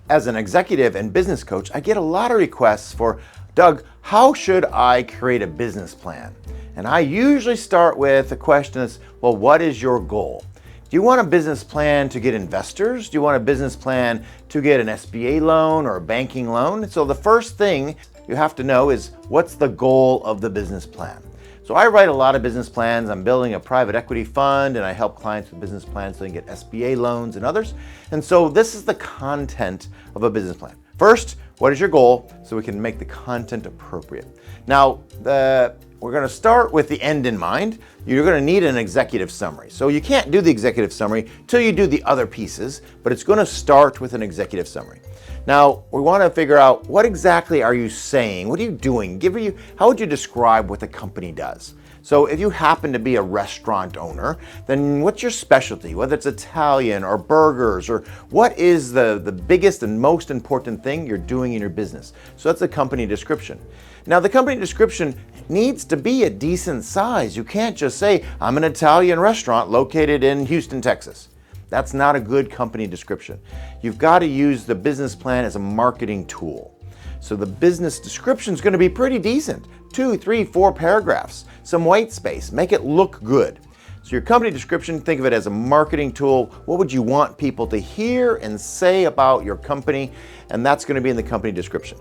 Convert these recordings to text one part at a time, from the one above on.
As an executive and business coach, I get a lot of requests for, Doug, how should I create a business plan? And I usually start with the question is, well, what is your goal? Do you want a business plan to get investors? Do you want a business plan to get an SBA loan or a banking loan? So the first thing you have to know is, what's the goal of the business plan? So I write a lot of business plans. I'm building a private equity fund and I help clients with business plans so they can get SBA loans and others. And so this is the content of a business plan. First, what is your goal so we can make the content appropriate? Now, we're going to start with the end in mind. You're going to need an executive summary. So you can't do the executive summary till you do the other pieces, but it's going to start with an executive summary. Now, we want to figure out, what exactly are you saying? What are you doing? How would you describe what the company does? So if you happen to be a restaurant owner, then what's your specialty? Whether it's Italian or burgers, or what is the biggest and most important thing you're doing in your business? So that's the company description. Now, the company description needs to be a decent size. You can't just say, I'm an Italian restaurant located in Houston, Texas. That's not a good company description. You've got to use the business plan as a marketing tool. So the business description is going to be pretty decent. 2, 3, 4 paragraphs, some white space, make it look good. So your company description, think of it as a marketing tool. What would you want people to hear and say about your company? And that's going to be in the company description.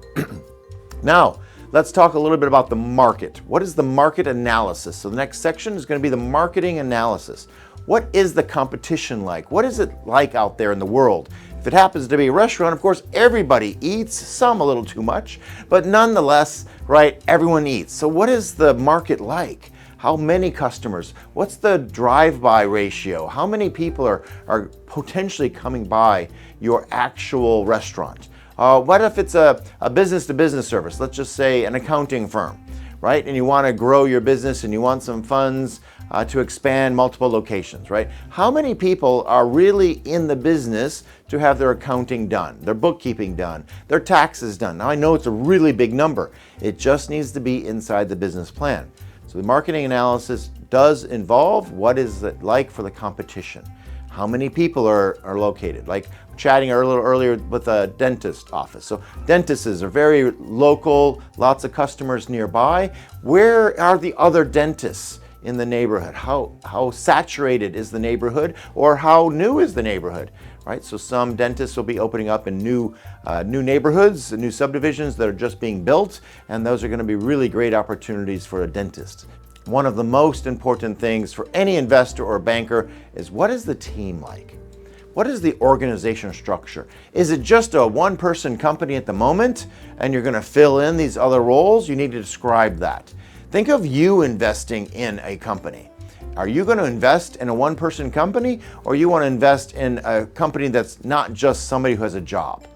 Now, let's talk a little bit about the market. What is the market analysis? So the next section is going to be the marketing analysis. What is the competition like? What is it like out there in the world? If it happens to be a restaurant, of course, everybody eats, some a little too much, but nonetheless, right, everyone eats. So what is the market like? How many customers? What's the drive-by ratio? How many people are potentially coming by your actual restaurant? What if it's a business-to-business service? Let's just say an accounting firm, right? And you want to grow your business and you want some funds to expand multiple locations, right? How many people are really in the business to have their accounting done, their bookkeeping done, their taxes done? Now, I know it's a really big number. It just needs to be inside the business plan. So the marketing analysis does involve, what is it like for the competition? How many people are located? Like chatting a little earlier with a dentist office. So dentists are very local, lots of customers nearby. Where are the other dentists in the neighborhood? How saturated is the neighborhood, or how new is the neighborhood, right? So some dentists will be opening up in new neighborhoods, new subdivisions that are just being built, and those are going to be really great opportunities for a dentist. One of the most important things for any investor or banker is, what is the team like? What is the organizational structure? Is it just a one-person company at the moment and you're going to fill in these other roles? You need to describe that. Think of you investing in a company. Are you going to invest in a one-person company, or you want to invest in a company that's not just somebody who has a job?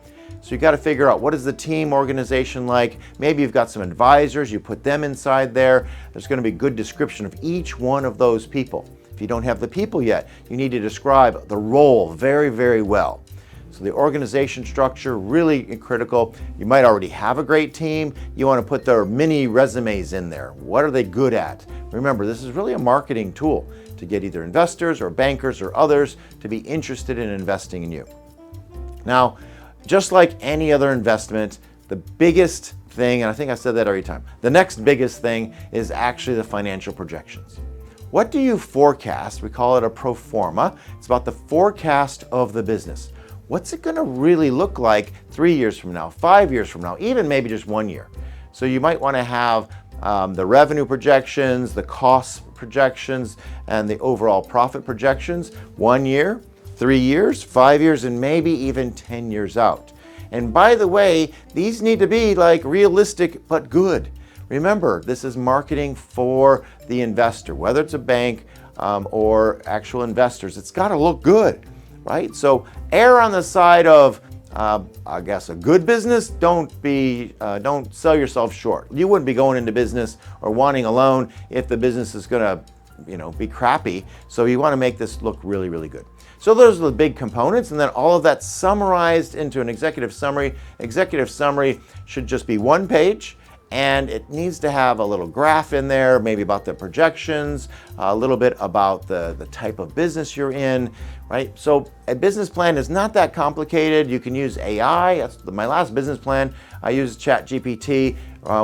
So you got to figure out, what is the team organization like? Maybe you've got some advisors, you put them inside there. There's going to be a good description of each one of those people. If you don't have the people yet, you need to describe the role very, very well. So the organization structure, really critical. You might already have a great team. You want to put their mini resumes in there. What are they good at? Remember, this is really a marketing tool to get either investors or bankers or others to be interested in investing in you. Now, just like any other investment, the biggest thing, and I think I said that every time, the next biggest thing is actually the financial projections. What do you forecast? We call it a pro forma. It's about the forecast of the business. What's it going to really look like 3 years from now, 5 years from now, even maybe just 1 year? So you might want to have the revenue projections, the cost projections, and the overall profit projections 1 year, 3 years, 5 years, and maybe even 10 years out. And by the way, these need to be like realistic but good. Remember, this is marketing for the investor, whether it's a bank or actual investors. It's got to look good, right? So err on the side of, I guess, a good business. Don't sell yourself short. You wouldn't be going into business or wanting a loan if the business is going to, be crappy. So you want to make this look really, really good. So those are the big components, and then all of that summarized into an executive summary. Executive summary should just be 1 page, and it needs to have a little graph in there, maybe about the projections, a little bit about the type of business you're in, right? So a business plan is not that complicated. You can use AI. That's my last business plan. I used ChatGPT,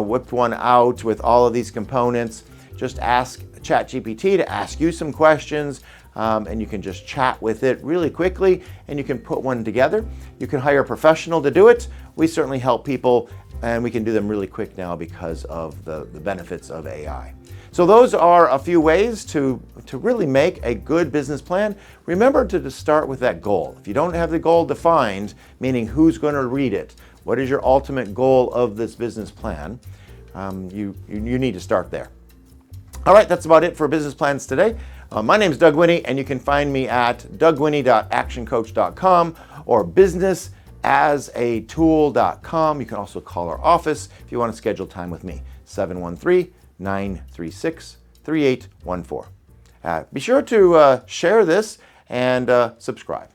whipped one out with all of these components. Just ask ChatGPT to ask you some questions, and you can just chat with it really quickly, and you can put one together. You can hire a professional to do it. We certainly help people, and we can do them really quick now because of the benefits of AI. So those are a few ways to really make a good business plan. Remember to start with that goal. If you don't have the goal defined, meaning who's going to read it, what is your ultimate goal of this business plan, you need to start there. All right, that's about it for business plans today. My name is Doug Winnie, and you can find me at dougwinnie.actioncoach.com or businessasatool.com. You can also call our office if you want to schedule time with me, 713-936-3814. Be sure to share this and subscribe.